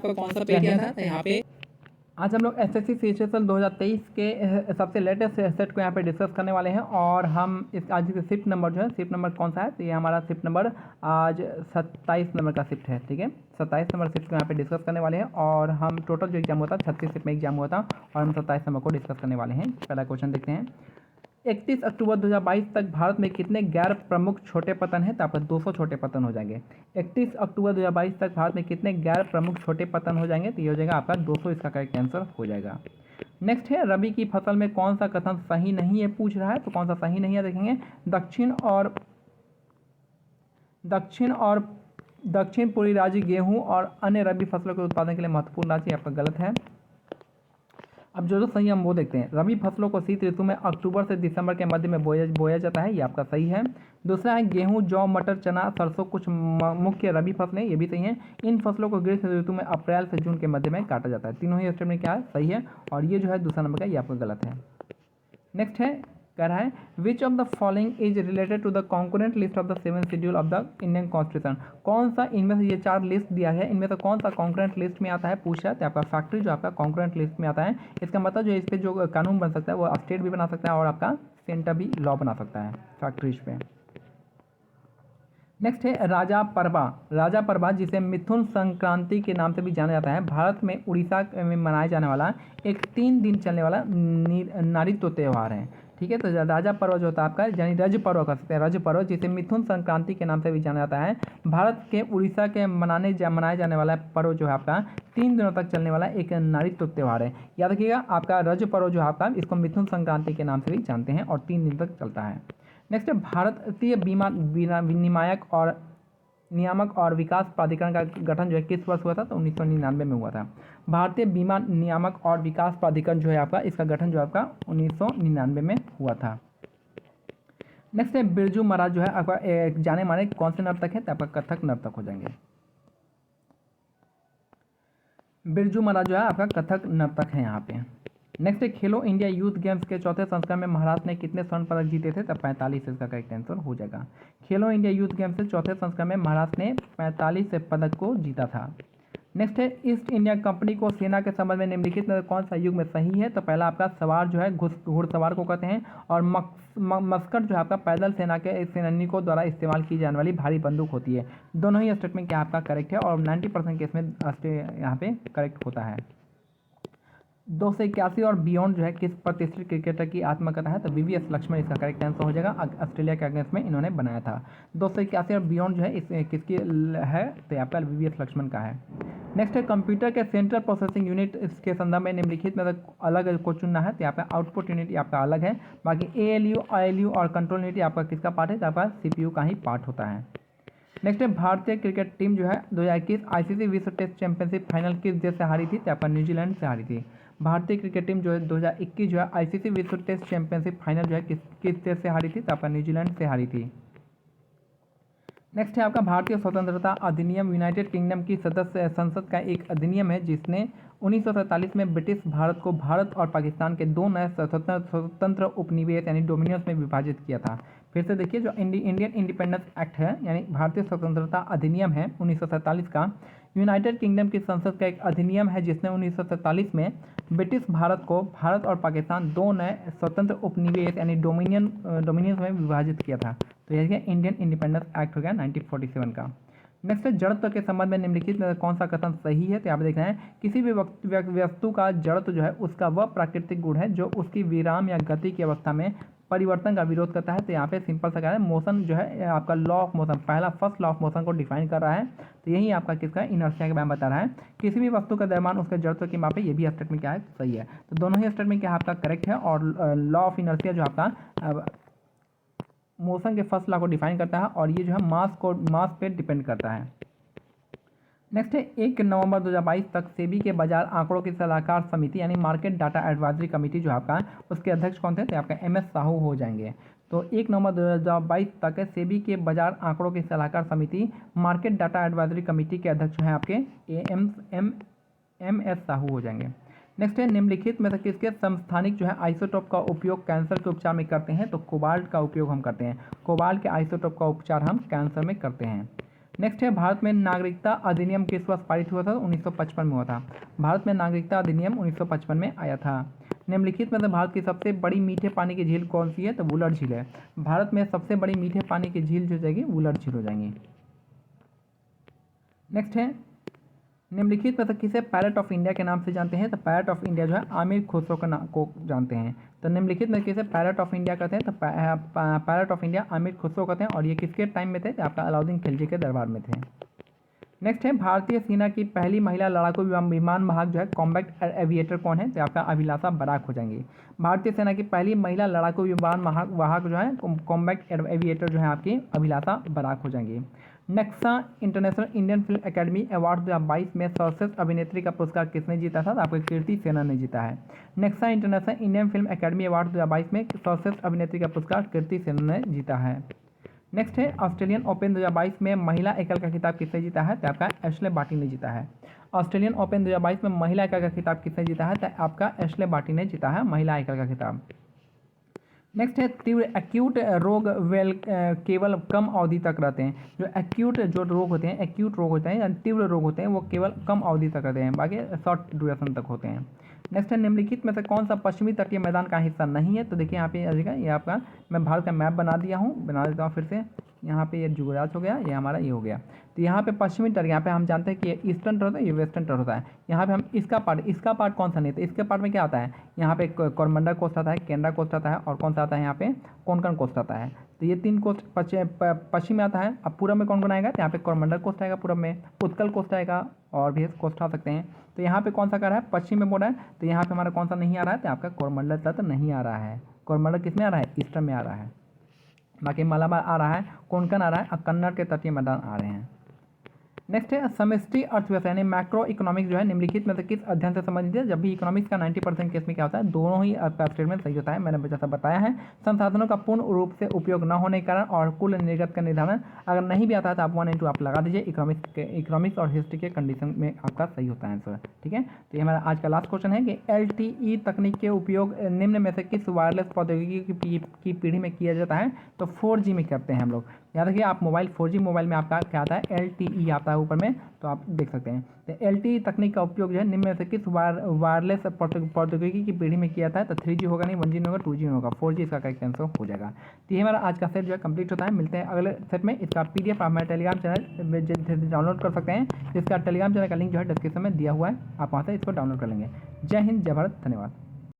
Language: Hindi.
आपका कौन सा पेज किया था, तो यहाँ पे आज हम लोग एसएससी सीजीएल 2023 के सबसे लेटेस्ट सेट को यहाँ पे डिस्कस करने वाले हैं। और हम इस आज के शिफ्ट नंबर जो है, शिफ्ट नंबर कौन सा है, तो ये हमारा शिफ्ट नंबर आज 27 नंबर का शिफ्ट है। ठीक है, 27 नंबर शिफ्ट को यहाँ पे डिस्कस करने वाले हैं। और हम टोटल जो एग्जाम हुआ था 36 शिफ्ट में एग्जाम हुआ था और हम 27 नंबर को डिस्कस करने वाले हैं। पहला क्वेश्चन देखते हैं। 31 अक्टूबर 2022 तक भारत में कितने गैर प्रमुख छोटे पतन हैं, तो आपका 200 छोटे पतन हो जाएंगे। 31 अक्टूबर 2022 तक भारत में कितने गैर प्रमुख छोटे पतन हो जाएंगे, तो ये हो जाएगा आपका 200, इसका करेक्ट आंसर हो जाएगा। नेक्स्ट है, रबी की फसल में कौन सा कथन सही नहीं है पूछ रहा है, तो कौन सा सही नहीं है देखेंगे। दक्षिण पूर्वी राज्य गेहूं और अन्य रबी फसलों के उत्पादन के लिए महत्वपूर्ण राज्य, आपका गलत है। अब जो सही हम वो देखते हैं। रबी फसलों को शीत ऋतु में अक्टूबर से दिसंबर के मध्य में बोया जाता है, ये आपका सही है। दूसरा है, गेहूं, जौ, मटर, चना, सरसों कुछ मुख्य रबी फसलें, ये भी सही है। इन फसलों को ग्रीष्म ऋतु में अप्रैल से जून के मध्य में काटा जाता है। तीनों ही स्टेटमेंट क्या है, सही है। और ये जो है दूसरा नंबर का, ये आपका गलत है। नेक्स्ट है, कह रहा है which of the following is related to the concurrent list of the 7 schedule of the Indian constitution. कौन सा इनमें से, ये 4 लिस्ट दिया है, इनमें से कौन सा कॉन्करेंट लिस्ट में आता है पूछा है, तो आपका फैक्ट्री जो आपका कॉन्करेंट लिस्ट में आता है। इसका मतलब जो इस पर जो कानून बन सकता है वो स्टेट भी बना सकता है और आपका सेंटर भी लॉ बना सकता है फैक्ट्रीज पे। नेक्स्ट है, राजा परबा। राजा परबा जिसे मिथुन संक्रांति के नाम से भी जाना जाता है, भारत में उड़ीसा में मनाया जाने वाला एक 3 दिन चलने वाला नारित्व त्यौहार है। ठीक है, तो राजा पर्व जो होता है आपका, यानी रज पर्व कह सकते हैं, रज पर्व जिसे मिथुन संक्रांति के नाम से भी जाना जाता है, भारत के उड़ीसा के मनाए जाने वाला पर्व जो है आपका 3 दिनों तक चलने वाला एक नारित्व त्यौहार है। याद रखिएगा, आपका रज पर्व जो है आपका, इसको मिथुन संक्रांति के नाम से भी जानते हैं और 3 दिन तक चलता है। नेक्स्ट है, भारतीय बीमा नियामक और विकास प्राधिकरण का गठन जो है किस वर्ष हुआ था, तो 1999 में हुआ था। भारतीय बीमा नियामक और विकास प्राधिकरण जो है आपका, इसका गठन जो है आपका 1999 में हुआ था। नेक्स्ट है, बिरजू महाराज जो है आपका जाने माने कौन से नर्तक है, तो आपका कथक नर्तक हो जाएंगे। बिरजू महाराज जो है आपका कथक नर्तक है यहाँ पे। नेक्स्ट है, खेलो इंडिया यूथ गेम्स के चौथे संस्करण में महाराष्ट्र ने कितने स्वर्ण पदक जीते थे, तब 45, इसका करेक्ट आंसर हो जाएगा। खेलो इंडिया यूथ गेम्स के चौथे संस्करण में महाराष्ट्र ने 45 पदक को जीता था। नेक्स्ट है, ईस्ट इंडिया कंपनी को सेना के संबंध में निम्नलिखित में कौन सा युग में सही है, तो पहला आपका सवार जो है घुड़सवार को कहते हैं, और मस्कट जो है आपका पैदल सेना के सैनिकों द्वारा इस्तेमाल की जाने वाली भारी बंदूक होती है। दोनों ही स्टेटमेंट क्या आपका करेक्ट है और 90% केस में यहाँ पे करेक्ट होता है। 281 और बियॉन्ड जो है किस प्रतिष्ठित क्रिकेटर की आत्मकथा है, तो वीवीएस लक्ष्मण इसका करेक्ट आंसर हो जाएगा। ऑस्ट्रेलिया के अगेंस्ट में इन्होंने बनाया था। 281 और बियॉन्ड जो है इस किसकी है, तो आपका वीवीएस लक्ष्मण का है। नेक्स्ट है, कंप्यूटर के सेंट्रल प्रोसेसिंग यूनिट इसके संदर्भ में निम्नलिखित में अलग को चुनना है, तो यहाँ पे आउटपुट यूनिट आपका अलग है। बाकी ALU, ILU और कंट्रोल यूनिट आपका किसका पार्ट है, तो आपका CPU का ही पार्ट होता है। नेक्स्ट है, भारतीय क्रिकेट टीम जो है 2021 ICC विश्व टेस्ट चैंपियनशिप फाइनल किस देश से हारी थी, तो आपका न्यूजीलैंड से हारी थी। भारतीय क्रिकेट टीम जो है 2021 जो है ICC विश्व टेस्ट चैंपियनशिप फाइनल जो है किस देश से हारी थी, तो आपका न्यूजीलैंड से हारी थी। नेक्स्ट है आपका, भारतीय स्वतंत्रता अधिनियम यूनाइटेड किंगडम की सदस्य संसद का एक अधिनियम है जिसने 1947 में ब्रिटिश भारत को भारत और पाकिस्तान के 2 नए स्वतंत्र उपनिवेश यानी डोमिनियंस में विभाजित किया था। फिर से देखिए, जो इंडियन इंडिपेंडेंस एक्ट है यानी भारतीय स्वतंत्रता अधिनियम है 1947 का, यूनाइटेड किंगडम की संसद का एक अधिनियम है जिसने 1947 में ब्रिटिश भारत को भारत और पाकिस्तान 2 नए स्वतंत्र उपनिवेश यानी डोमिनियंस में विभाजित किया था। तो यह इंडियन इंडिपेंडेंस एक्ट हो गया 1947 का। नेक्स्ट है, जड़त्व के संबंध में निम्नलिखित में कौन सा कथन सही है, तो यहाँ पे देख रहे हैं किसी भी वस्तु का जड़त्व जो है उसका वह प्राकृतिक गुण है जो उसकी विराम या गति की अवस्था में परिवर्तन का विरोध करता है। तो यहाँ पे सिंपल सा क्या है, मोशन जो है आपका लॉ ऑफ मोशन, पहला फर्स्ट लॉ ऑफ मोशन को डिफाइन कर रहा है। तो यही आपका किसका इनर्शिया के बारे में बता रहा है। किसी भी वस्तु का द्रव्यमान उसके जड़त्व की मापे, ये भी स्टेटमेंट क्या है, सही है। तो दोनों ही स्टेटमेंट क्या आपका करेक्ट है और लॉ ऑफ इनर्शिया जो आपका मोशन के फर्स्ट लॉ को डिफाइन करता है और ये जो है मास पे डिपेंड करता है। नेक्स्ट है, 1 नवंबर 2022 तक सेबी के बाजार आंकड़ों की सलाहकार समिति यानी मार्केट डाटा एडवाइजरी कमेटी जो आपका उसके अध्यक्ष कौन थे, तो आपका MS साहू हो जाएंगे। तो 1 नवंबर 2022 तक सेबी के बाजार आंकड़ों की सलाहकार समिति मार्केट डाटा एडवाइजरी कमेटी के अध्यक्ष हैं आपके MS साहू हो जाएंगे। नेक्स्ट है, निम्नलिखित में से किसके समस्थानिक जो है आइसोटोप का उपयोग कैंसर के उपचार में करते हैं, तो कोबाल्ट का उपयोग हम करते हैं। कोबाल्ट के आइसोटोप का उपचार हम कैंसर में करते हैं। नेक्स्ट है भारत में नागरिकता अधिनियम किस वर्ष पारित हुआ था? 1955 में हुआ था। भारत में नागरिकता अधिनियम 1955 में आया था। निम्नलिखित में से भारत की सबसे बड़ी मीठे पानी की झील कौन सी है? तो वुलर झील है। भारत में सबसे बड़ी मीठे पानी की झील जो जाएगी वुलर झील हो जाएंगी। नेक्स्ट है निम्नलिखित में से किसे पैलेट ऑफ इंडिया के नाम से जानते हैं? तो पैलेट ऑफ इंडिया जो है आमिर खुसरो को जानते हैं। तो निम्नलिखित में किसे पैलेट ऑफ इंडिया कहते हैं? तो palette of India Amir Khusro कहते हैं। और ये किसके टाइम में थे? तो आपका अलाउद्दीन खिलजी के दरबार में थे। नेक्स्ट है भारतीय सेना की पहली महिला लड़ाकू विमान वाहक जो है कॉम्बैट एविएटर कौन है? तो आपका अभिलाषा बराक हो जाएंगी। भारतीय सेना की पहली महिला लड़ाकू विमान वाहक जो है कॉम्बैट एविएटर जो है आपकी अभिलाषा बराक हो जाएंगी। Nexa international Indian film academy award 2022 में सर्वश्रेष्ठ अभिनेत्री का पुरस्कार किसने जीता था? तो आपको कीर्ति सेनन ने जीता है। Nexa international Indian film academy award 2022 में सर्वश्रेष्ठ अभिनेत्री का पुरस्कार कीर्ति सेनन ने जीता है। नेक्स्ट है ऑस्ट्रेलियन ओपन 2022 में महिला एकल का खिताब किसने जीता है? तो आपका एशले बार्टी ने जीता है। ऑस्ट्रेलियन ओपन 2022 में महिला एकल का खिताब किसने जीता है? तो आपका एशले बार्टी ने जीता है महिला एकल का खिताब। नेक्स्ट है तीव्र एक्यूट रोग केवल कम अवधि तक रहते हैं। जो एक्यूट जो रोग होते हैं, एक्यूट रोग होते हैं या तीव्र रोग होते हैं वो केवल कम अवधि तक रहते हैं, बाकी शॉर्ट ड्यूरेशन तक होते हैं। नेक्स्ट है निम्नलिखित में से कौन सा पश्चिमी तटीय मैदान का हिस्सा नहीं है? तो देखिए यहाँ पे आ जाएगा, ये आपका मैं भारत का मैप बना देता हूँ फिर से। यहाँ पे ये गुजरात हो गया, ये हमारा ये हो गया। तो यहाँ पे पश्चिमी तट, यहाँ पे हम जानते हैं कि ये ईस्टर्न तट होता है, ये वेस्टर्न तट होता है। यहाँ पे हम इसका पार्ट कौन सा नहीं, तो इसके पार्ट में क्या आता है? यहाँ पे कोरमंडल कोस्ट आता है, केनरा कोस्ट आता है और कौन सा आता है यहाँ पे? कोंकण कोस्ट आता है। तो ये तीन कोस्ट पश्चिम में आता है। अब पूरब में कौन आएगा? तो यहाँ पे कोरमंडल कोस्ट आएगा, पूरब में उत्कल कोस्ट आएगा और भी कोस्ट आ सकते हैं। तो यहाँ पे कौन सा कर रहा है? पश्चिम में बोल रहा है। तो यहाँ पे हमारा कौन सा नहीं आ रहा है? तो आपका कोरमंडल तट नहीं आ रहा है। कोरमंडल किस में आ रहा है? ईस्टर्न में आ रहा है। बाकी मलाबार आ रहा है, कोंकण आ रहा है और कन्नड़ के तटीय मैदान आ रहे हैं। नेक्स्ट है समष्टि अर्थव्यवस्था यानी मैक्रो इकोनॉमिक्स जो है निम्नलिखित में से किस अध्ययन से संबंधित है? जब भी इकोनॉमिक्स का 90% केस में क्या होता है? दोनों ही स्टेटमेंट सही होता है। मैंने जैसा बताया है, संसाधनों का पूर्ण रूप से उपयोग न होने के कारण और कुल निर्गत का निर्धारण अगर नहीं भी आता है तो आप 1 into आप लगा दीजिए। इकोनॉमिक्स और हिस्ट्री के कंडीशन में आपका सही होता है आंसर। ठीक है, तो ये हमारा आज का लास्ट क्वेश्चन है कि LTE तकनीक के उपयोग निम्न में से किस वायरलेस प्रौद्योगिकी की पीढ़ी में किया जाता है? तो 4G में करते हैं हम लोग। याद रखिए आप 4G मोबाइल में आपका क्या आता है? LTE आता है ऊपर में, तो आप देख सकते हैं। तो LTE तकनीक का उपयोग जो है निम्न में से किस वायरलेस प्रौद्योगिकी की पीढ़ी में किया जाता है? तो 3G होगा नहीं, 1G नहीं होगा, 2G नहीं होगा, 4G इसका करेक्ट आंसर हो जाएगा। तो ये हमारा आज का सेट जो है कंप्लीट होता है। मिलते हैं अगले सेट में। इसका PDF आप हमारे टेलीग्राम चैनल में डाउनलोड कर सकते हैं, जिसका टेलीग्राम चैनल का लिंक जो है डिस्क्रिप्शन में दिया हुआ है, आप वहाँ से इसको डाउनलोड कर लेंगे। जय हिंद, जय भारत, धन्यवाद।